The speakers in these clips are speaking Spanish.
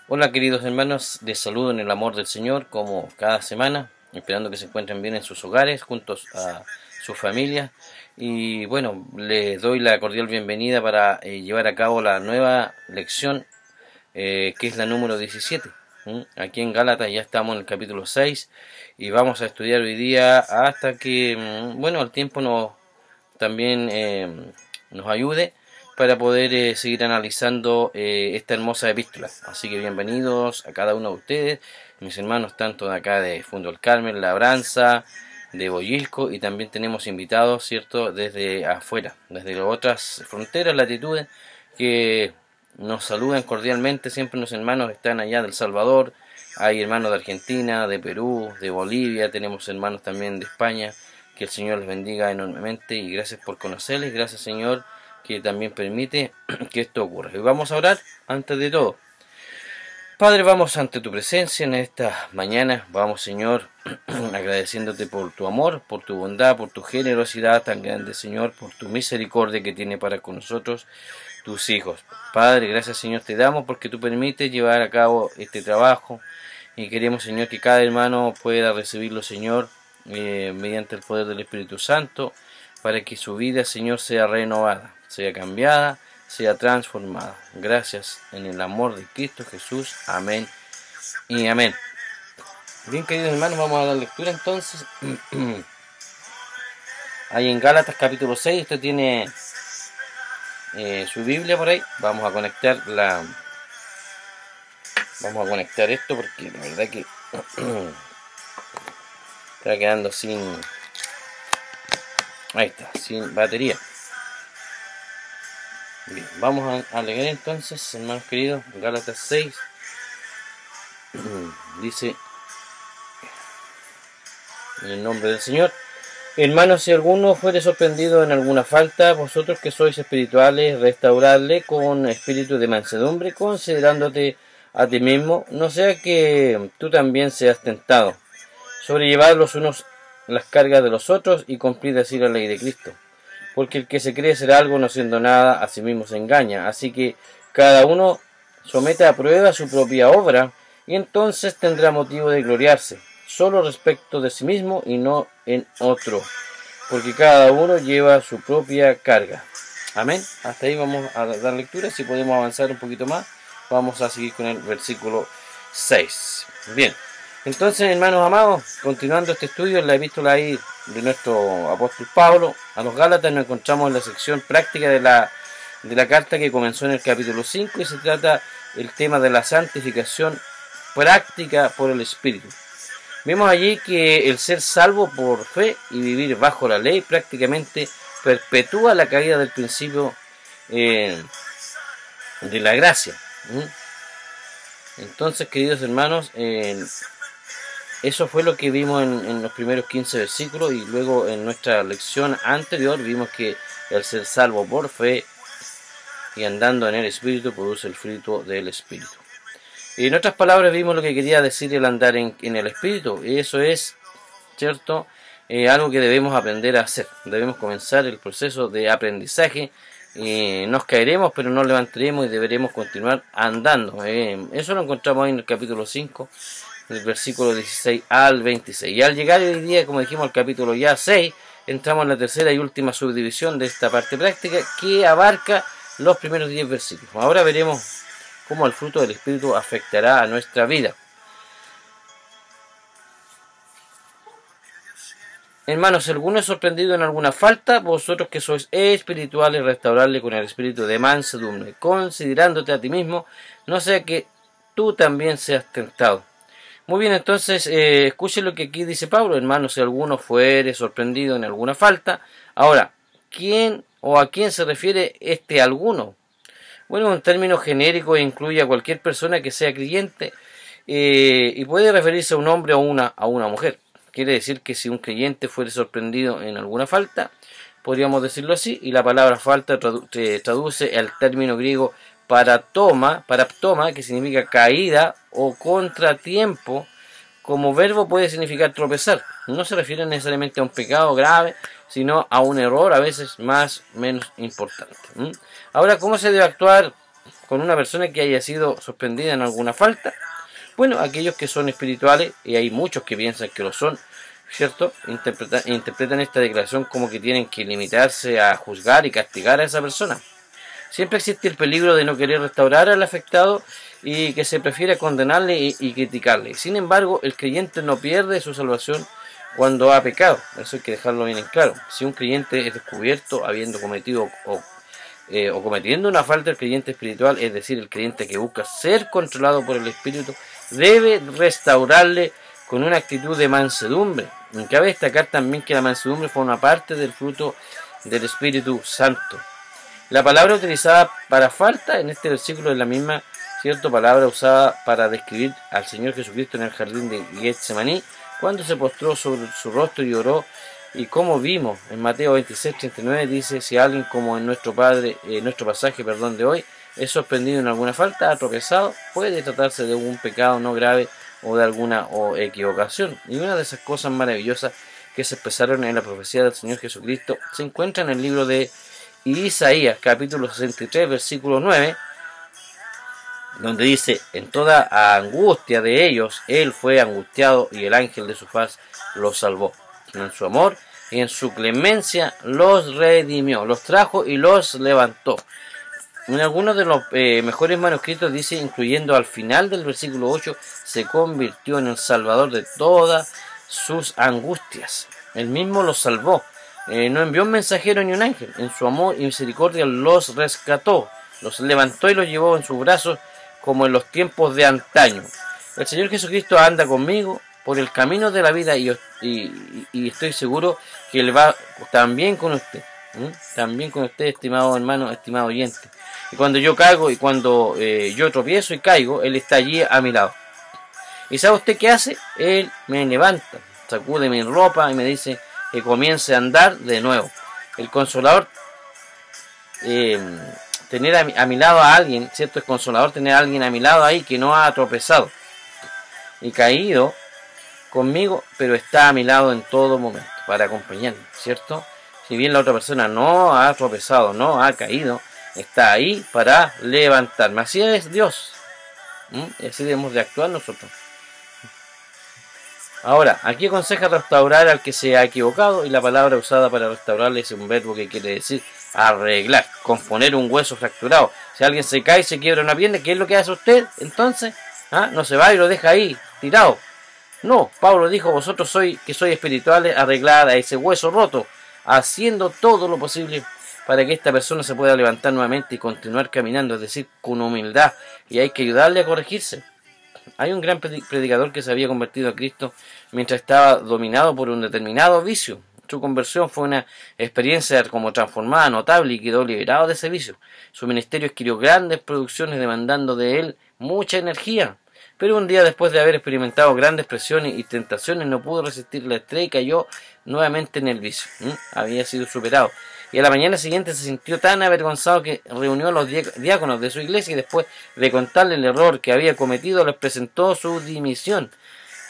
Hola queridos hermanos, les saludo en el amor del Señor como cada semana, esperando que se encuentren bien en sus hogares, juntos a sus familias. Y bueno, les doy la cordial bienvenida para llevar a cabo la nueva lección, que es la número 17. Aquí en Gálatas ya estamos en el capítulo 6 y vamos a estudiar hoy día hasta que, bueno, el tiempo también nos ayude para poder seguir analizando esta hermosa epístola. Así que bienvenidos a cada uno de ustedes, mis hermanos, tanto de acá de Fundo del Carmen, Labranza, de Boyilco, y también tenemos invitados, ¿cierto?, desde afuera, desde otras fronteras, latitudes, que nos saludan cordialmente. Siempre los hermanos están allá del Salvador, hay hermanos de Argentina, de Perú, de Bolivia, tenemos hermanos también de España. Que el Señor les bendiga enormemente y gracias por conocerles, gracias Señor que también permite que esto ocurra. Y vamos a orar antes de todo. Padre, vamos ante tu presencia en esta mañana, vamos Señor agradeciéndote por tu amor, por tu bondad, por tu generosidad tan grande Señor, por tu misericordia que tiene para con nosotros, tus hijos. Padre, gracias Señor te damos porque tú permites llevar a cabo este trabajo y queremos Señor que cada hermano pueda recibirlo Señor, mediante el poder del Espíritu Santo, para que su vida, Señor, sea renovada, sea cambiada, sea transformada. Gracias en el amor de Cristo Jesús. Amén y amén. Bien, queridos hermanos, vamos a dar lectura entonces. Ahí en Gálatas capítulo 6, usted tiene su Biblia por ahí. Vamos a conectar esto porque la verdad que está quedando sin... Ahí está, sin batería. Bien, vamos a leer entonces, hermanos queridos, Gálatas 6. Dice, en el nombre del Señor: hermanos, si alguno fuere sorprendido en alguna falta, vosotros que sois espirituales, restauradle con espíritu de mansedumbre, considerándote a ti mismo, no sea que tú también seas tentado. Sobrellevad los unos las cargas de los otros y cumplid así la ley de Cristo. Porque el que se cree ser algo no siendo nada, a sí mismo se engaña. Así que cada uno someta a prueba su propia obra, y entonces tendrá motivo de gloriarse, solo respecto de sí mismo y no en otro, porque cada uno lleva su propia carga. Amén. Hasta ahí vamos a dar lectura. Si podemos avanzar un poquito más, vamos a seguir con el versículo 6. Bien. Entonces, hermanos amados, continuando este estudio en la epístola ahí de nuestro apóstol Pablo a los Gálatas, nos encontramos en la sección práctica de la carta que comenzó en el capítulo 5 y se trata el tema de la santificación práctica por el Espíritu. Vemos allí que el ser salvo por fe y vivir bajo la ley prácticamente perpetúa la caída del principio de la gracia. Entonces, queridos hermanos, eso fue lo que vimos en los primeros 15 versículos, y luego en nuestra lección anterior vimos que el ser salvo por fe y andando en el Espíritu produce el fruto del Espíritu. Y en otras palabras vimos lo que quería decir el andar en el Espíritu, y eso es, ¿cierto?, algo que debemos aprender a hacer. Debemos comenzar el proceso de aprendizaje. Nos caeremos pero nos levantaremos y deberemos continuar andando. Eso lo encontramos ahí en el capítulo 5, del versículo 16 al 26. Y al llegar hoy día, como dijimos, al capítulo ya 6, entramos en la tercera y última subdivisión de esta parte práctica, que abarca los primeros 10 versículos. Ahora veremos cómo el fruto del Espíritu afectará a nuestra vida. Hermanos, si alguno es sorprendido en alguna falta, vosotros que sois espirituales, restauradle con el espíritu de mansedumbre, considerándote a ti mismo, no sea que tú también seas tentado. Muy bien, entonces escuchen lo que aquí dice Pablo. Hermanos, si alguno fuere sorprendido en alguna falta. Ahora, ¿quién o a quién se refiere este alguno? Bueno, un término genérico e incluye a cualquier persona que sea creyente, y puede referirse a un hombre o a una mujer. Quiere decir que si un creyente fuere sorprendido en alguna falta, podríamos decirlo así, y la palabra falta traduce al término griego paraptoma, que significa caída o contratiempo. Como verbo puede significar tropezar. No se refiere necesariamente a un pecado grave, sino a un error a veces más o menos importante. Ahora, ¿cómo se debe actuar con una persona que haya sido sorprendida en alguna falta? Bueno, aquellos que son espirituales, y hay muchos que piensan que lo son, ¿cierto? Interpretan esta declaración como que tienen que limitarse a juzgar y castigar a esa persona. Siempre existe el peligro de no querer restaurar al afectado y que se prefiere condenarle y criticarle. Sin embargo, el creyente no pierde su salvación cuando ha pecado. Eso hay que dejarlo bien en claro. Si un creyente es descubierto habiendo cometido o cometiendo una falta, el creyente espiritual, es decir, el creyente que busca ser controlado por el Espíritu, debe restaurarle con una actitud de mansedumbre. Y cabe destacar también que la mansedumbre forma parte del fruto del Espíritu Santo. La palabra utilizada para falta en este versículo es la misma, cierta palabra usada para describir al Señor Jesucristo en el jardín de Getsemaní, cuando se postró sobre su rostro y oró. Y como vimos en Mateo 26:39, dice: si alguien, como en nuestro pasaje de hoy, es sorprendido en alguna falta, ha tropezado, puede tratarse de un pecado no grave o de alguna equivocación. Y una de esas cosas maravillosas que se expresaron en la profecía del Señor Jesucristo se encuentra en el libro de Isaías, capítulo 63, versículo 9, donde dice: en toda angustia de ellos, él fue angustiado y el ángel de su faz los salvó. En su amor y en su clemencia los redimió, los trajo y los levantó. En algunos de los mejores manuscritos dice, incluyendo al final del versículo 8, se convirtió en el salvador de todas sus angustias. Él mismo los salvó. No envió un mensajero ni un ángel. En su amor y misericordia los rescató, los levantó y los llevó en sus brazos como en los tiempos de antaño. El Señor Jesucristo anda conmigo por el camino de la vida y estoy seguro que Él va también con usted. También con usted, estimado hermano, estimado oyente. Y cuando yo caigo y cuando yo tropiezo y caigo, Él está allí a mi lado. ¿Y sabe usted qué hace? Él me levanta, sacude mi ropa y me dice que comience a andar de nuevo. El Consolador, tener a mi lado a alguien, ¿cierto? Es consolador tener a alguien a mi lado ahí que no ha tropezado y caído conmigo, pero está a mi lado en todo momento para acompañarme, ¿cierto? Si bien la otra persona no ha tropezado, no ha caído, está ahí para levantarme. Así es Dios. Y así debemos de actuar nosotros. Ahora, aquí aconseja restaurar al que se ha equivocado, y la palabra usada para restaurarle es un verbo que quiere decir arreglar, componer un hueso fracturado. Si alguien se cae y se quiebra una pierna, ¿qué es lo que hace usted? Entonces, no se va y lo deja ahí, tirado. No, Pablo dijo: vosotros sois espirituales, arreglad a ese hueso roto, haciendo todo lo posible para que esta persona se pueda levantar nuevamente y continuar caminando, es decir, con humildad, y hay que ayudarle a corregirse. Hay un gran predicador que se había convertido a Cristo mientras estaba dominado por un determinado vicio. Su conversión fue una experiencia como transformada, notable, y quedó liberado de ese vicio. Su ministerio adquirió grandes producciones demandando de él mucha energía. Pero un día, después de haber experimentado grandes presiones y tentaciones, no pudo resistir la estrés y cayó nuevamente en el vicio. Había sido superado. Y a la mañana siguiente se sintió tan avergonzado que reunió a los diáconos de su iglesia y, después de contarle el error que había cometido, les presentó su dimisión.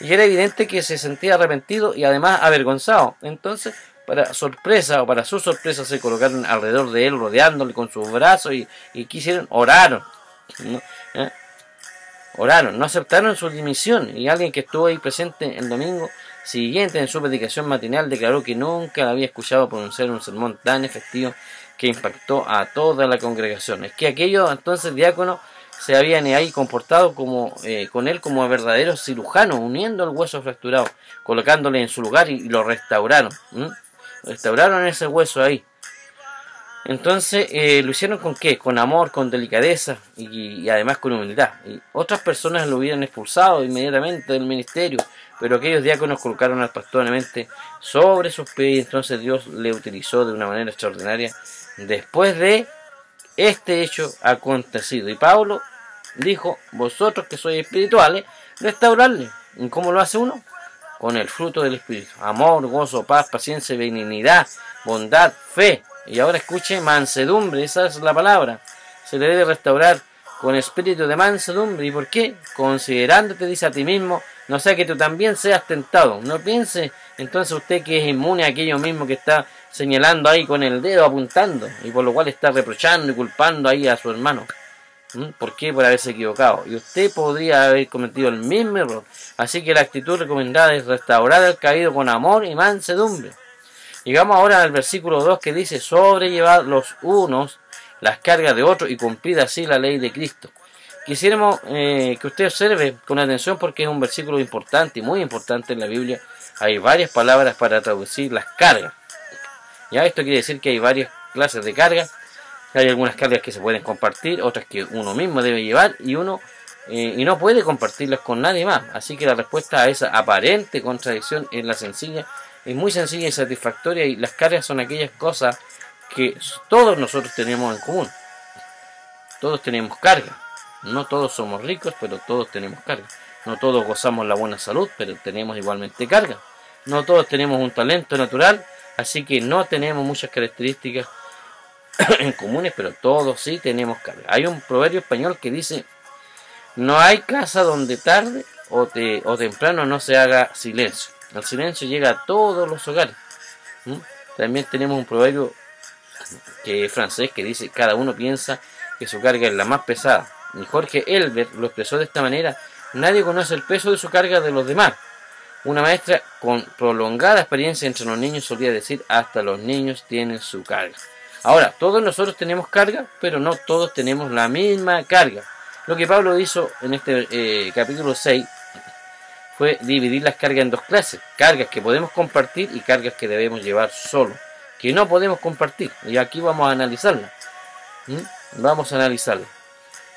Y era evidente que se sentía arrepentido y además avergonzado. Entonces, para su sorpresa, se colocaron alrededor de él, rodeándole con sus brazos y ¿qué hicieron? Oraron. Oraron, no aceptaron su dimisión, y alguien que estuvo ahí presente el domingo siguiente en su predicación matinal declaró que nunca había escuchado pronunciar un sermón tan efectivo que impactó a toda la congregación. Es que aquellos entonces diáconos se habían ahí comportado con él como verdaderos cirujanos, uniendo el hueso fracturado, colocándole en su lugar y lo restauraron. Restauraron ese hueso ahí. Entonces, ¿lo hicieron con qué? Con amor, con delicadeza y además con humildad. Y otras personas lo hubieran expulsado inmediatamente del ministerio, pero aquellos diáconos colocaron al pastor nuevamente sobre sus pies, y entonces Dios le utilizó de una manera extraordinaria después de este hecho acontecido. Y Pablo dijo: vosotros que sois espirituales, restaurarle. ¿Y cómo lo hace uno? Con el fruto del Espíritu: amor, gozo, paz, paciencia, benignidad, bondad, fe. Y ahora escuche, mansedumbre, esa es la palabra. Se le debe restaurar con espíritu de mansedumbre. ¿Y por qué? Considerándote, dice, a ti mismo, no sea que tú también seas tentado. No piense entonces usted que es inmune a aquello mismo que está señalando ahí con el dedo, apuntando, y por lo cual está reprochando y culpando ahí a su hermano. ¿Por qué? Por haberse equivocado. Y usted podría haber cometido el mismo error. Así que la actitud recomendada es restaurar al caído con amor y mansedumbre. Llegamos ahora al versículo 2 que dice: sobrellevad los unos las cargas de otros y cumplid así la ley de Cristo. Quisiéramos que usted observe con atención, porque es un versículo importante y muy importante en la Biblia. Hay varias palabras para traducir las cargas. Ya esto quiere decir que hay varias clases de cargas. Hay algunas cargas que se pueden compartir, otras que uno mismo debe llevar y no puede compartirlas con nadie más. Así que la respuesta a esa aparente contradicción es muy sencilla y satisfactoria. Y las cargas son aquellas cosas que todos nosotros tenemos en común. Todos tenemos carga. No todos somos ricos, pero todos tenemos carga. No todos gozamos la buena salud, pero tenemos igualmente carga. No todos tenemos un talento natural, así que no tenemos muchas características en comunes, pero todos sí tenemos carga. Hay un proverbio español que dice: no hay casa donde tarde o temprano no se haga silencio. El silencio llega a todos los hogares. También tenemos un proverbio que es francés que dice: cada uno piensa que su carga es la más pesada. Y Jorge Elbert lo expresó de esta manera: nadie conoce el peso de su carga de los demás. Una maestra con prolongada experiencia entre los niños solía decir: hasta los niños tienen su carga. Ahora, todos nosotros tenemos carga, pero no todos tenemos la misma carga. Lo que Pablo hizo en este capítulo 6 fue dividir las cargas en dos clases: cargas que podemos compartir y cargas que debemos llevar solo, que no podemos compartir. Y aquí vamos a analizarla.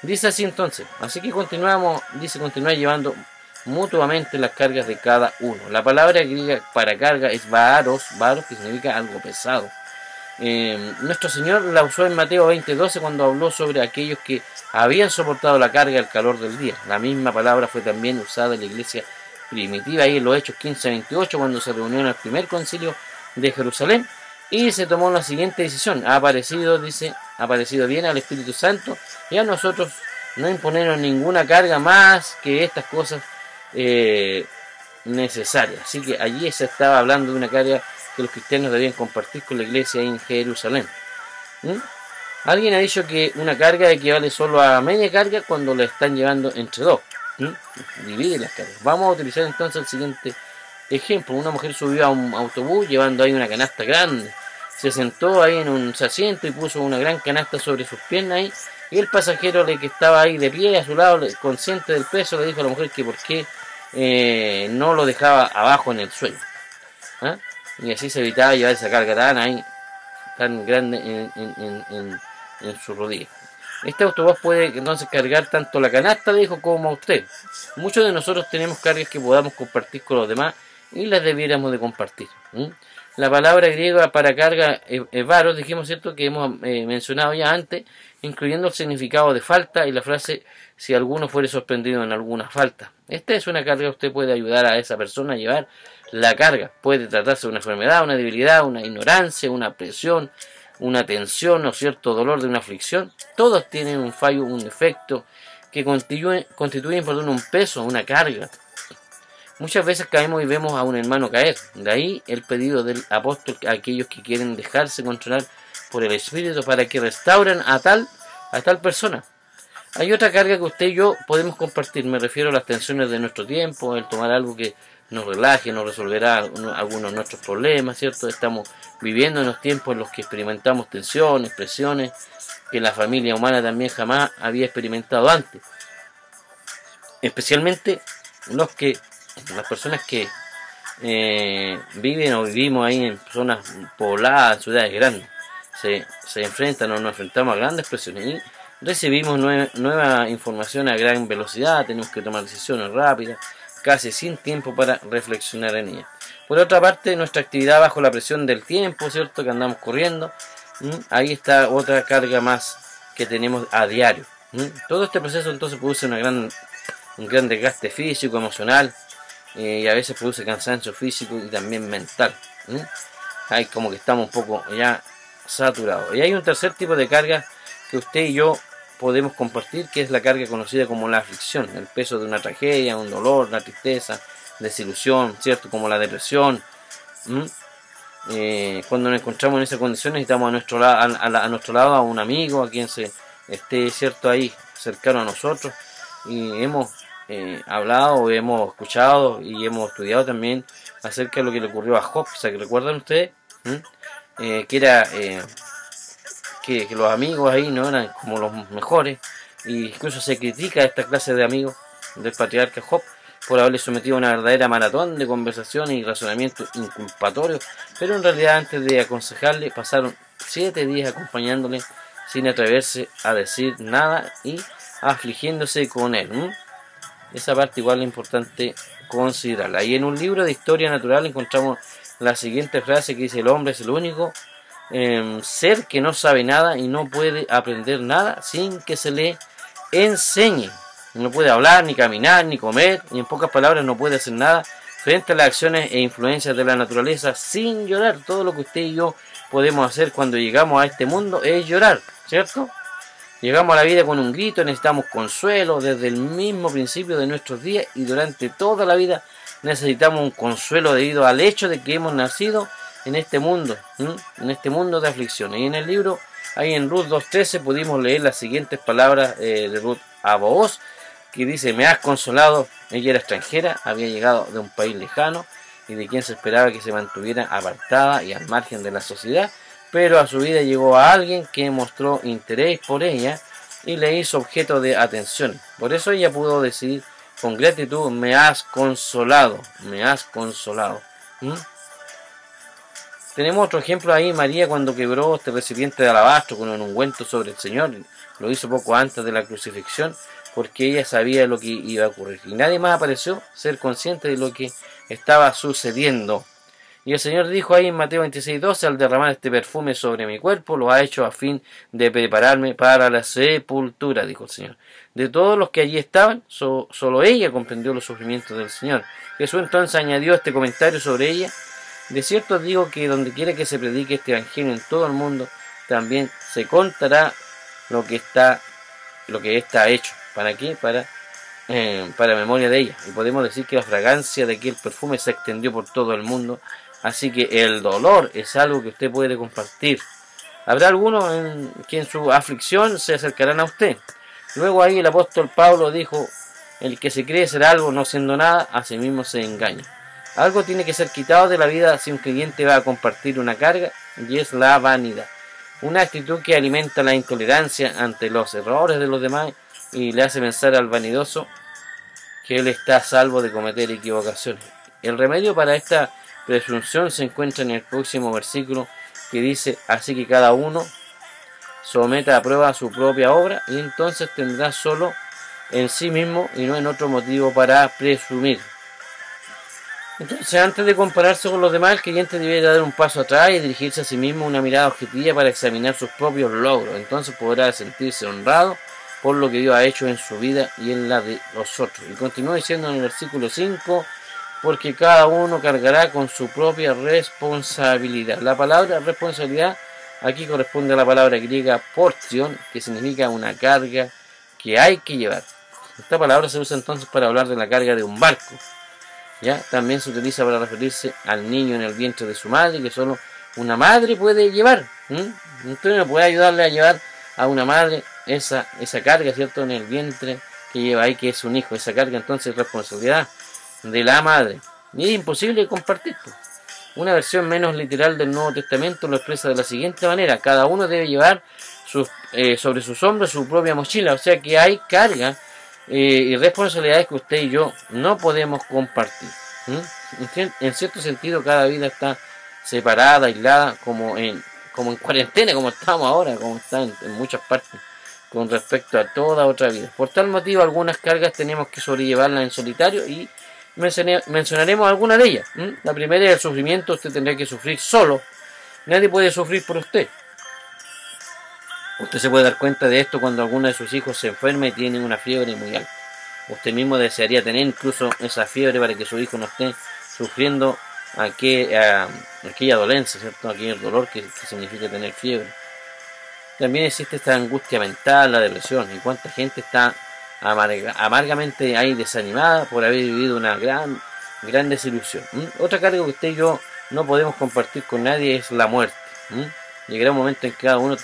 Dice así entonces: así que continuamos llevando mutuamente las cargas de cada uno. La palabra griega para carga es varos, que significa algo pesado. Nuestro Señor la usó en Mateo 20:12 cuando habló sobre aquellos que habían soportado la carga y el calor del día. La misma palabra fue también usada en la iglesia primitiva ahí en los Hechos 15:28 cuando se reunió en el primer concilio de Jerusalén y se tomó la siguiente decisión: ha parecido bien al Espíritu Santo y a nosotros no imponernos ninguna carga más que estas cosas necesarias. Así que allí se estaba hablando de una carga que los cristianos debían compartir con la iglesia en Jerusalén. Alguien ha dicho que una carga equivale solo a media carga cuando la están llevando entre dos. Divide las cargas. Vamos a utilizar entonces el siguiente ejemplo. Una mujer subió a un autobús llevando ahí una canasta grande. Se sentó ahí en un asiento y puso una gran canasta sobre sus piernas ahí, y el pasajero que estaba ahí de pie a su lado, consciente del peso, le dijo a la mujer que por qué no lo dejaba abajo en el suelo. Y así se evitaba llevar esa carga tan grande en su rodilla. Este autobús puede entonces cargar tanto la canasta, dijo, como a usted. Muchos de nosotros tenemos cargas que podamos compartir con los demás y las debiéramos de compartir. La palabra griega para carga es varos, dijimos, ¿cierto?, que hemos mencionado ya antes, incluyendo el significado de falta y la frase: si alguno fuere sorprendido en alguna falta. Esta es una carga que usted puede ayudar a esa persona a llevar la carga. Puede tratarse de una enfermedad, una debilidad, una ignorancia, una presión, una tensión o cierto dolor de una aflicción. Todos tienen un fallo, un defecto que constituyen perdón, un peso, una carga. Muchas veces caemos y vemos a un hermano caer. De ahí el pedido del apóstol a aquellos que quieren dejarse controlar por el Espíritu para que restauren a tal persona. Hay otra carga que usted y yo podemos compartir. Me refiero a las tensiones de nuestro tiempo, el tomar algo que nos relaje, nos resolverá algunos de nuestros problemas, ¿cierto? Estamos viviendo en los tiempos en los que experimentamos tensiones, presiones, que la familia humana también jamás había experimentado antes. Especialmente las personas que viven o vivimos ahí en zonas pobladas, ciudades grandes, se enfrentan o nos enfrentamos a grandes presiones y recibimos nueva información a gran velocidad. Tenemos que tomar decisiones rápidas, casi sin tiempo para reflexionar en ella. Por otra parte, nuestra actividad bajo la presión del tiempo, ¿cierto?, que andamos corriendo, ahí está otra carga más que tenemos a diario. Todo este proceso entonces produce un gran desgaste físico, emocional, y a veces produce cansancio físico y también mental. Hay como que estamos un poco ya saturados. Y hay un tercer tipo de carga que usted y yo podemos compartir, que es la carga conocida como la aflicción, el peso de una tragedia, un dolor, una tristeza, desilusión, ¿cierto?, como la depresión. Cuando nos encontramos en esas condiciones, necesitamos a nuestro lado a un amigo, a quien se esté, ¿cierto?, ahí cercano a nosotros y hemos hablado, hemos escuchado y hemos estudiado también acerca de lo que le ocurrió a Job. ¿Se recuerdan ustedes? Que era que los amigos ahí no eran como los mejores, y incluso se critica a esta clase de amigos del patriarca Job por haberle sometido a una verdadera maratón de conversaciones y razonamientos inculpatorios, pero en realidad antes de aconsejarle pasaron 7 días acompañándole sin atreverse a decir nada y afligiéndose con él. Esa parte igual es importante considerarla. Y en un libro de historia natural encontramos la siguiente frase que dice: el hombre es el único ser que no sabe nada y no puede aprender nada sin que se le enseñe. No puede hablar, ni caminar, ni comer, y en pocas palabras no puede hacer nada frente a las acciones e influencias de la naturaleza sin llorar. Todo lo que usted y yo podemos hacer cuando llegamos a este mundo es llorar, ¿cierto? Llegamos a la vida con un grito, necesitamos consuelo desde el mismo principio de nuestros días y durante toda la vida necesitamos un consuelo debido al hecho de que hemos nacido en este mundo de aflicciones. Y en el libro, ahí en Ruth 2.13, pudimos leer las siguientes palabras de Ruth a Booz, que dice: me has consolado. Ella era extranjera, había llegado de un país lejano y de quien se esperaba que se mantuviera apartada y al margen de la sociedad, pero a su vida llegó a alguien que mostró interés por ella y le hizo objeto de atención. Por eso ella pudo decir con gratitud: me has consolado, me has consolado. Tenemos otro ejemplo ahí, María, cuando quebró este recipiente de alabastro con un ungüento sobre el Señor. Lo hizo poco antes de la crucifixión, porque ella sabía lo que iba a ocurrir. Y nadie más apareció ser consciente de lo que estaba sucediendo. Y el Señor dijo ahí en Mateo 26:12: al derramar este perfume sobre mi cuerpo, lo ha hecho a fin de prepararme para la sepultura, dijo el Señor. De todos los que allí estaban, solo ella comprendió los sufrimientos del Señor. Jesús entonces añadió este comentario sobre ella: de cierto os digo que donde quiera que se predique este evangelio en todo el mundo, también se contará lo que está hecho. ¿Para qué? Para memoria de ella. Y podemos decir que la fragancia de aquel perfume se extendió por todo el mundo. Así que el dolor es algo que usted puede compartir. Habrá algunos que en su aflicción se acercarán a usted. Luego ahí el apóstol Pablo dijo: el que se cree ser algo no siendo nada, a sí mismo se engaña. Algo tiene que ser quitado de la vida si un creyente va a compartir una carga, y es la vanidad. Una actitud que alimenta la intolerancia ante los errores de los demás y le hace pensar al vanidoso que él está a salvo de cometer equivocaciones. El remedio para esta presunción se encuentra en el próximo versículo, que dice: así que cada uno someta a prueba su propia obra, y entonces tendrá solo en sí mismo y no en otro motivo para presumir. Entonces, antes de compararse con los demás, el creyente debería dar un paso atrás y dirigirse a sí mismo una mirada objetiva para examinar sus propios logros. Entonces podrá sentirse honrado por lo que Dios ha hecho en su vida y en la de los otros. Y continúa diciendo en el versículo 5: porque cada uno cargará con su propia responsabilidad. La palabra responsabilidad aquí corresponde a la palabra griega portion, que significa una carga que hay que llevar. Esta palabra se usa entonces para hablar de la carga de un barco. ¿Ya? También se utiliza para referirse al niño en el vientre de su madre, que solo una madre puede llevar. Usted no puede ayudarle a llevar a una madre esa carga, ¿cierto?, en el vientre que lleva ahí, que es un hijo. Esa carga entonces es responsabilidad de la madre. Y es imposible compartir. Una versión menos literal del Nuevo Testamento lo expresa de la siguiente manera: cada uno debe llevar sobre sus hombros su propia mochila. O sea que hay carga y responsabilidades que usted y yo no podemos compartir. En cierto sentido, cada vida está separada, aislada, como en cuarentena, como estamos ahora, como está en muchas partes, con respecto a toda otra vida. Por tal motivo, algunas cargas tenemos que sobrellevarlas en solitario, y mencionaremos algunas de ellas. La primera es el sufrimiento. Usted tendrá que sufrir solo. Nadie puede sufrir por usted. Usted se puede dar cuenta de esto cuando alguno de sus hijos se enferma y tiene una fiebre muy alta. Usted mismo desearía tener incluso esa fiebre para que su hijo no esté sufriendo aquella dolencia, ¿cierto? Aquel dolor que significa tener fiebre. También existe esta angustia mental, la depresión, y cuánta gente está amargamente ahí desanimada por haber vivido una gran desilusión. Otra carga que usted y yo no podemos compartir con nadie es la muerte. Llegará un momento en que cada uno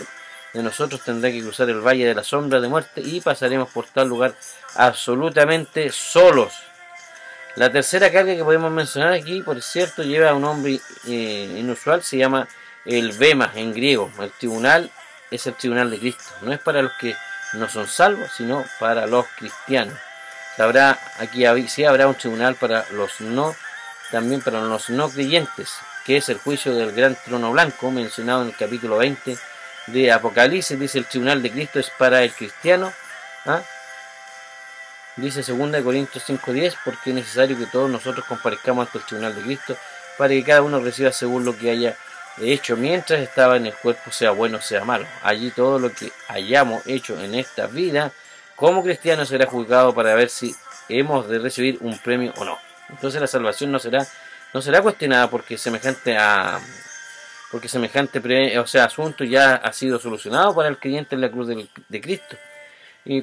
de nosotros tendrá que cruzar el valle de la sombra de muerte y pasaremos por tal lugar absolutamente solos. La tercera carga que podemos mencionar aquí, por cierto, lleva a un nombre inusual, se llama el Bema en griego. El tribunal es el tribunal de Cristo. No es para los que no son salvos, sino para los cristianos. Sí habrá un tribunal para los no, también para los no creyentes, que es el juicio del gran trono blanco, mencionado en el capítulo 20 de Apocalipsis. Dice: el tribunal de Cristo es para el cristiano. Dice 2 Corintios 5:10, porque es necesario que todos nosotros comparezcamos ante el tribunal de Cristo, para que cada uno reciba según lo que haya hecho mientras estaba en el cuerpo, sea bueno o sea malo. Allí todo lo que hayamos hecho en esta vida como cristianos será juzgado para ver si hemos de recibir un premio o no. Entonces la salvación no será cuestionada porque semejante asunto ya ha sido solucionado para el creyente en la cruz de Cristo.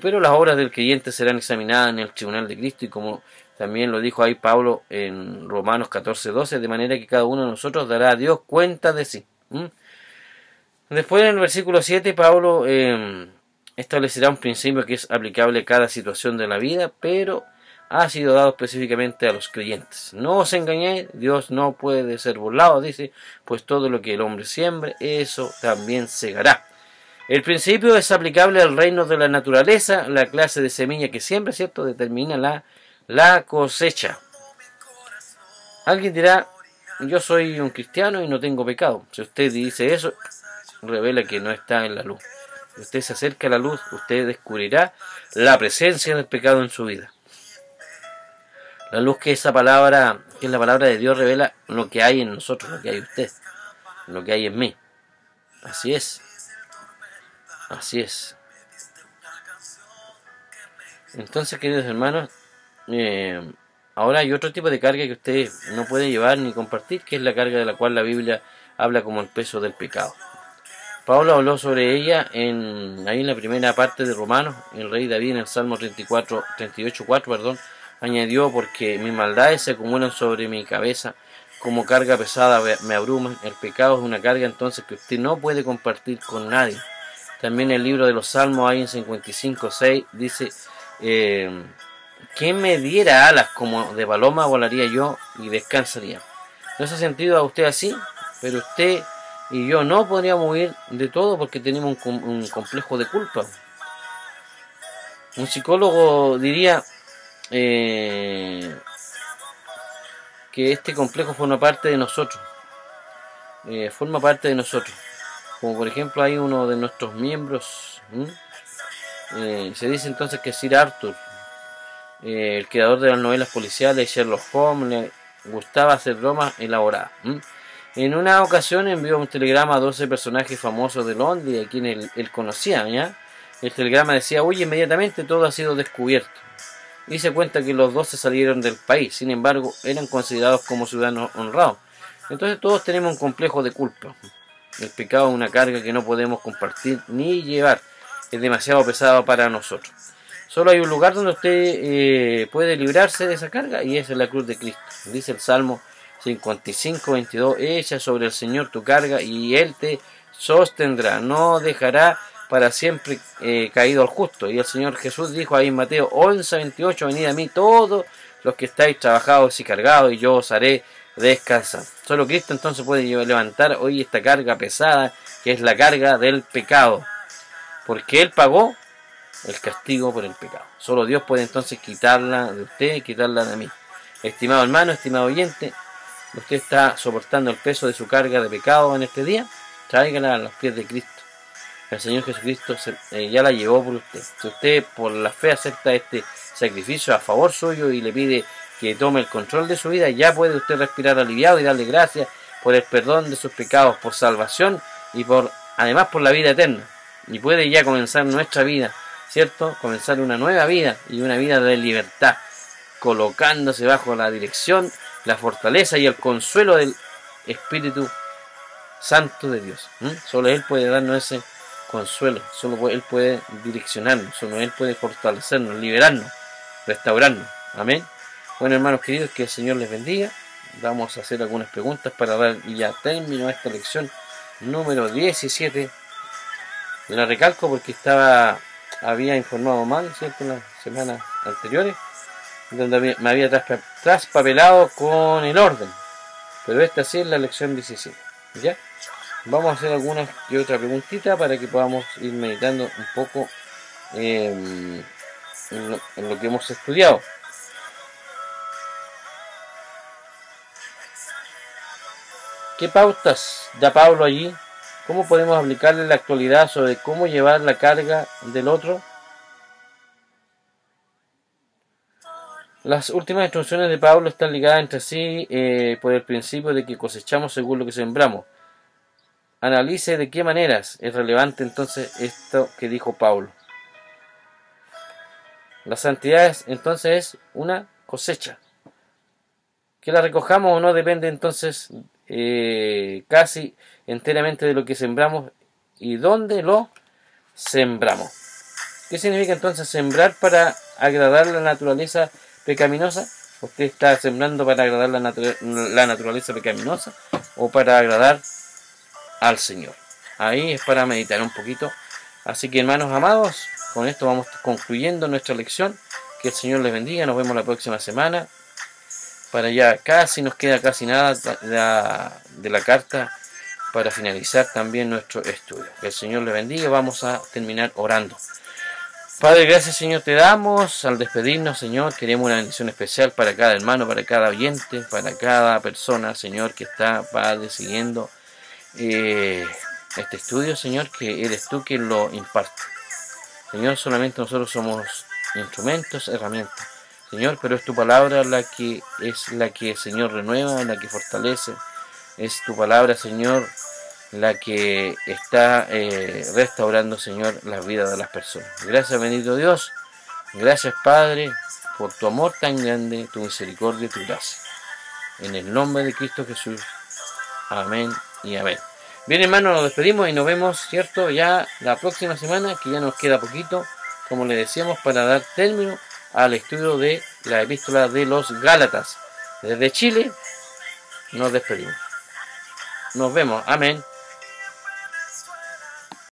Pero las obras del creyente serán examinadas en el tribunal de Cristo, y como también lo dijo ahí Pablo en Romanos 14:12, de manera que cada uno de nosotros dará a Dios cuenta de sí. Después, en el versículo 7, Pablo establecerá un principio que es aplicable a cada situación de la vida, pero ha sido dado específicamente a los creyentes. No os engañéis, Dios no puede ser burlado, dice, pues todo lo que el hombre siembre, eso también segará. El principio es aplicable al reino de la naturaleza. La clase de semilla que siembra, ¿cierto?, determina la cosecha. Alguien dirá: yo soy un cristiano y no tengo pecado. Si usted dice eso, revela que no está en la luz. Si usted se acerca a la luz, usted descubrirá la presencia del pecado en su vida. La luz, que es la palabra de Dios, revela lo que hay en nosotros, lo que hay en usted, lo que hay en mí. Así es. Así es. Entonces, queridos hermanos, ahora hay otro tipo de carga que usted no puede llevar ni compartir, que es la carga de la cual la Biblia habla como el peso del pecado. Pablo habló sobre ella ahí en la primera parte de Romanos. El rey David, en el Salmo 38:4, añadió: porque mis maldades se acumulan sobre mi cabeza, como carga pesada me abruman. El pecado es una carga entonces que usted no puede compartir con nadie. También el libro de los Salmos, ahí en 55:6, dice: ¿quién me diera alas como de paloma, volaría yo y descansaría? ¿No se ha sentido a usted así? Pero usted y yo no podríamos huir de todo porque tenemos un complejo de culpa. Un psicólogo diría que este complejo forma parte de nosotros. Como por ejemplo hay uno de nuestros miembros, se dice entonces que Sir Arthur, el creador de las novelas policiales Sherlock Holmes, le gustaba hacer bromas elaboradas. En una ocasión envió un telegrama a 12 personajes famosos de Londres, a quienes él conocía, ¿ya? El telegrama decía: huye inmediatamente, todo ha sido descubierto. Y se cuenta que los 12 salieron del país, sin embargo eran considerados como ciudadanos honrados. Entonces todos tenemos un complejo de culpa. El pecado es una carga que no podemos compartir ni llevar. Es demasiado pesado para nosotros. Solo hay un lugar donde usted puede librarse de esa carga, y es en la cruz de Cristo. Dice el Salmo 55:22: echa sobre el Señor tu carga y Él te sostendrá. No dejará para siempre caído al justo. Y el Señor Jesús dijo ahí en Mateo 11:28: venid a mí todos los que estáis trabajados y cargados, y yo os haré descansar. Solo Cristo entonces puede levantar hoy esta carga pesada, que es la carga del pecado, porque Él pagó el castigo por el pecado. Solo Dios puede entonces quitarla de usted y quitarla de mí. Estimado hermano, estimado oyente, usted está soportando el peso de su carga de pecado en este día. Tráigala a los pies de Cristo. El Señor Jesucristo ya la llevó por usted. Si usted por la fe acepta este sacrificio a favor suyo y le pide que tome el control de su vida, ya puede usted respirar aliviado y darle gracias por el perdón de sus pecados, por salvación y además por la vida eterna. Y puede ya comenzar nuestra vida, ¿cierto? Comenzar una nueva vida y una vida de libertad, colocándose bajo la dirección, la fortaleza y el consuelo del Espíritu Santo de Dios. Solo Él puede darnos ese consuelo, solo Él puede direccionarnos, solo Él puede fortalecernos, liberarnos, restaurarnos. Amén. Bueno, hermanos queridos, que el Señor les bendiga. Vamos a hacer algunas preguntas para dar ya término a esta lección número 17 La recalco porque había informado mal, ¿cierto?, las semanas anteriores, donde me había traspapelado con el orden. Pero esta sí es la lección 17. ¿Ya? Vamos a hacer alguna y otra preguntita para que podamos ir meditando un poco en lo que hemos estudiado. ¿Qué pautas da Pablo allí? ¿Cómo podemos aplicarle en la actualidad sobre cómo llevar la carga del otro? Las últimas instrucciones de Pablo están ligadas entre sí por el principio de que cosechamos según lo que sembramos. Analice de qué maneras es relevante entonces esto que dijo Pablo. La santidad entonces es una cosecha. Que la recojamos o no depende entonces casi enteramente de lo que sembramos y dónde lo sembramos. ¿Qué significa entonces sembrar para agradar la naturaleza pecaminosa? ¿Usted está sembrando para agradar la naturaleza pecaminosa o para agradar al Señor? Ahí es para meditar un poquito. Así que, hermanos amados, con esto vamos concluyendo nuestra lección. Que el Señor les bendiga. Nos vemos la próxima semana. Para allá casi nos queda casi nada de la carta para finalizar también nuestro estudio. Que el Señor les bendiga. Vamos a terminar orando. Padre, gracias, Señor, te damos. Al despedirnos, Señor, queremos una bendición especial para cada hermano, para cada oyente, para cada persona, Señor, que está, Padre, siguiendo este estudio, Señor, que eres tú quien lo imparte. Señor, solamente nosotros somos instrumentos, herramientas, Señor, pero es tu palabra la que Señor, renueva, la que fortalece. Es tu palabra, Señor, la que está restaurando, Señor, las vidas de las personas. Gracias, bendito Dios. Gracias, Padre, por tu amor tan grande, tu misericordia y tu gracia. En el nombre de Cristo Jesús. Amén y amén. Bien, hermanos, nos despedimos y nos vemos, ¿cierto?, ya la próxima semana, que ya nos queda poquito, como le decíamos, para dar término al estudio de la epístola de los Gálatas. Desde Chile nos despedimos. Nos vemos. Amén.